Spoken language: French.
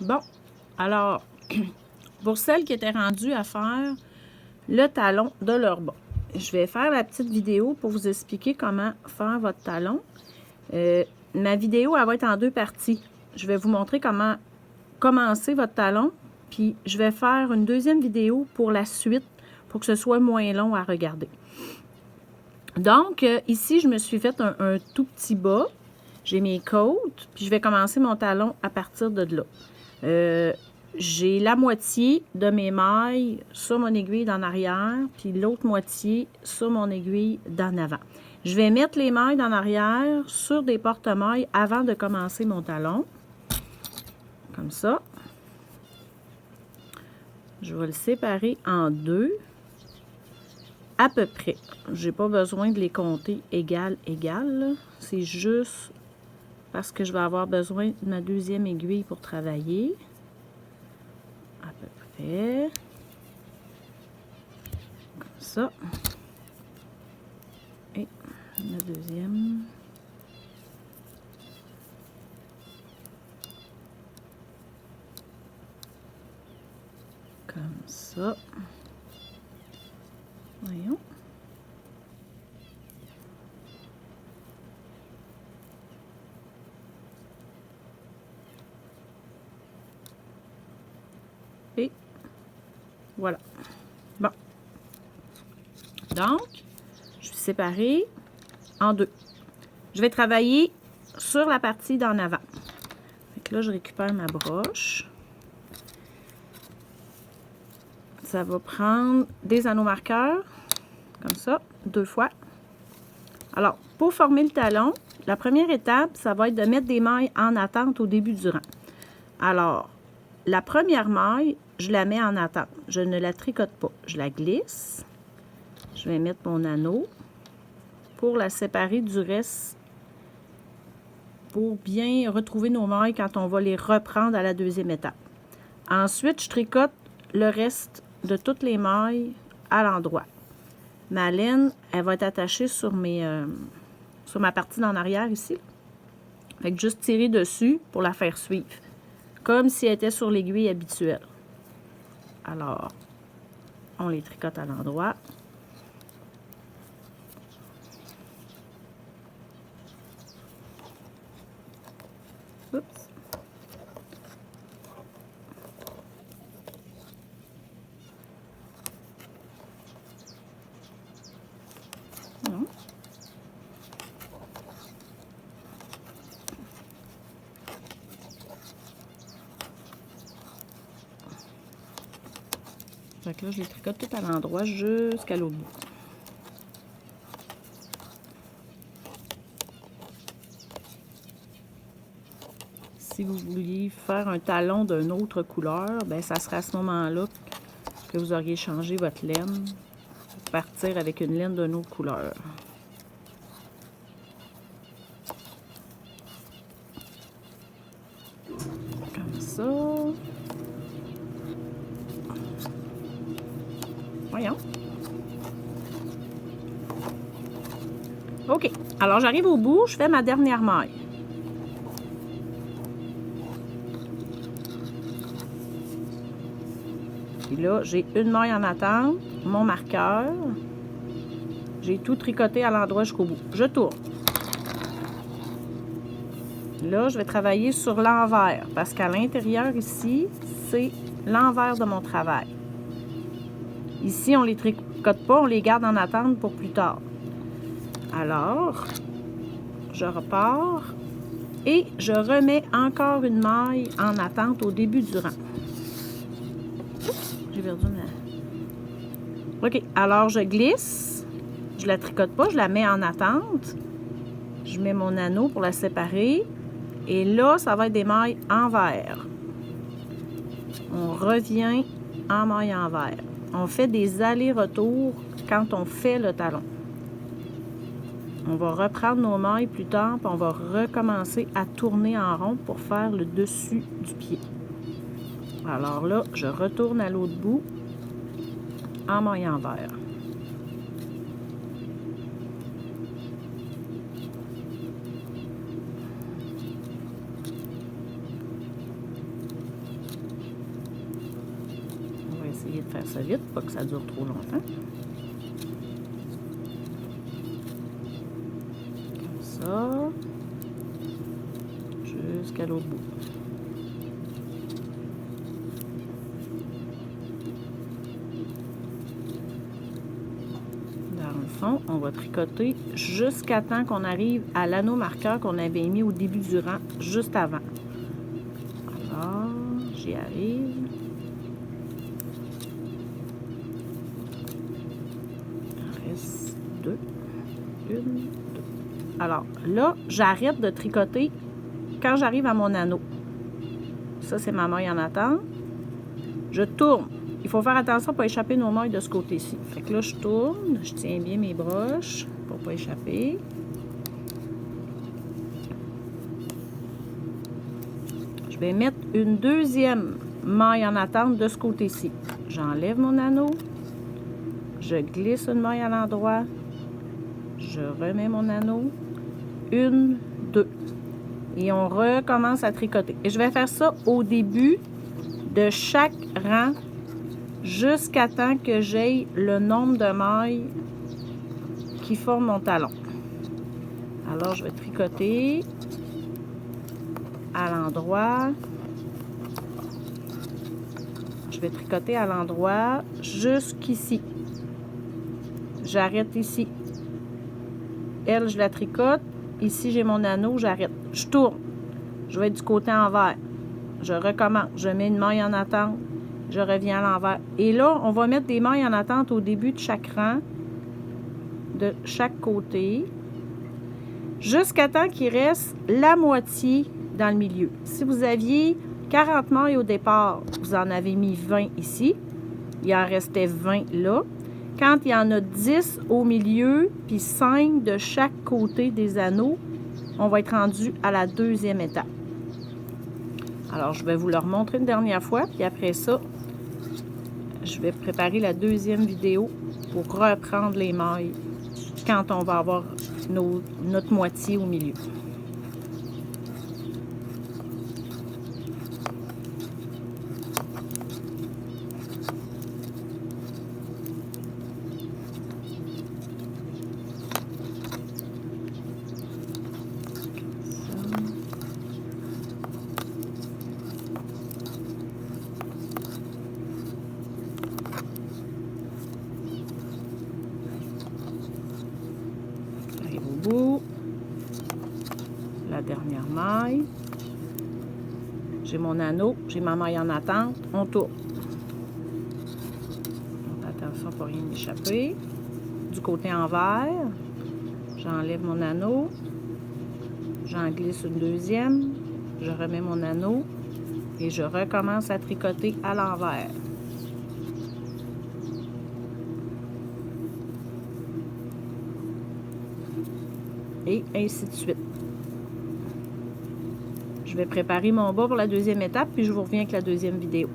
Bon, alors, pour celles qui étaient rendues à faire le talon de leur bas, je vais faire la petite vidéo pour vous expliquer comment faire votre talon. Ma vidéo, elle va être en deux parties. Je vais vous montrer comment commencer votre talon, puis je vais faire une deuxième vidéo pour la suite, pour que ce soit moins long à regarder. Donc, ici, je me suis fait un tout petit bas. J'ai mes côtes, puis je vais commencer mon talon à partir de là. J'ai la moitié de mes mailles sur mon aiguille d'en arrière, puis l'autre moitié sur mon aiguille d'en avant. Je vais mettre les mailles d'en arrière sur des porte-mailles avant de commencer mon talon. Comme ça. Je vais le séparer en deux. À peu près. Je n'ai pas besoin de les compter égal. C'est juste parce que je vais avoir besoin de ma deuxième aiguille pour travailler. À peu près. Comme ça. Et la deuxième. Comme ça. Voyons. Et voilà. Bon. Donc, je suis séparée en deux. Je vais travailler sur la partie d'en avant. Donc là, je récupère ma broche. Ça va prendre des anneaux marqueurs, comme ça, 2 fois. Alors, pour former le talon, la première étape, ça va être de mettre des mailles en attente au début du rang. Alors, la première maille, je la mets en attente. Je ne la tricote pas. Je la glisse. Je vais mettre mon anneau pour la séparer du reste, pour bien retrouver nos mailles quand on va les reprendre à la deuxième étape. Ensuite, je tricote le reste de toutes les mailles à l'endroit. Ma laine, elle va être attachée sur ma partie d'en arrière ici. Fait que juste tirer dessus pour la faire suivre, comme si elle était sur l'aiguille habituelle. Alors, on les tricote à l'endroit. Oups. Non. Fait que là, je les tricote tout à l'endroit jusqu'à l'autre bout. Si vous vouliez faire un talon d'une autre couleur, ben ça sera à ce moment-là que vous auriez changé votre laine pour partir avec une laine d'une autre couleur. Comme ça. Voyons. OK. Alors, j'arrive au bout, je fais ma dernière maille. Puis là, j'ai une maille en attente, mon marqueur. J'ai tout tricoté à l'endroit jusqu'au bout. Je tourne. Là, je vais travailler sur l'envers parce qu'à l'intérieur ici, c'est l'envers de mon travail. Ici, on ne les tricote pas, on les garde en attente pour plus tard. Alors, je repars et je remets encore une maille en attente au début du rang. J'ai perdu ma... OK, alors je glisse. Je la tricote pas, je la mets en attente. Je mets mon anneau pour la séparer. Et là, ça va être des mailles envers. On revient en maille envers. On fait des allers-retours quand on fait le talon. On va reprendre nos mailles plus tard, puis on va recommencer à tourner en rond pour faire le dessus du pied. Alors là, je retourne à l'autre bout en maille envers. essayer de faire ça vite, pas que ça dure trop longtemps. Comme ça. Jusqu'à l'autre bout. On va tricoter jusqu'à temps qu'on arrive à l'anneau marqueur qu'on avait mis au début du rang, juste avant. Alors, j'y arrive. Il reste 2. 1, 2. Alors, là, j'arrête de tricoter quand j'arrive à mon anneau. Ça, c'est ma maille en attente. Je tourne. Il faut faire attention pour pas échapper nos mailles de ce côté-ci. Fait que là, je tourne, je tiens bien mes broches pour pas échapper. Je vais mettre une deuxième maille en attente de ce côté-ci. J'enlève mon anneau, je glisse une maille à l'endroit, je remets mon anneau, 1, 2. Et on recommence à tricoter. Et je vais faire ça au début de chaque rang jusqu'à temps que j'aie le nombre de mailles qui forment mon talon. Alors, je vais tricoter à l'endroit. Je vais tricoter à l'endroit jusqu'ici. J'arrête ici. Elle, je la tricote. Ici, j'ai mon anneau, j'arrête. Je tourne. Je vais du côté envers. Je recommence. Je mets une maille en attente. Je reviens à l'envers. Et là, on va mettre des mailles en attente au début de chaque rang, de chaque côté, jusqu'à temps qu'il reste la moitié dans le milieu. Si vous aviez 40 mailles au départ, vous en avez mis 20 ici. Il en restait 20 là. Quand il y en a 10 au milieu, puis 5 de chaque côté des anneaux, on va être rendu à la deuxième étape. Alors, je vais vous le remontrer une dernière fois, puis après ça, je vais préparer la deuxième vidéo pour reprendre les mailles quand on va avoir notre moitié au milieu. La dernière maille. J'ai mon anneau, j'ai ma maille en attente, on tourne. Attention pour rien m'échapper. Du côté envers, j'enlève mon anneau, j'en glisse une deuxième, je remets mon anneau et je recommence à tricoter à l'envers. Et ainsi de suite. Je vais préparer mon bas pour la deuxième étape, puis je vous reviens avec la deuxième vidéo.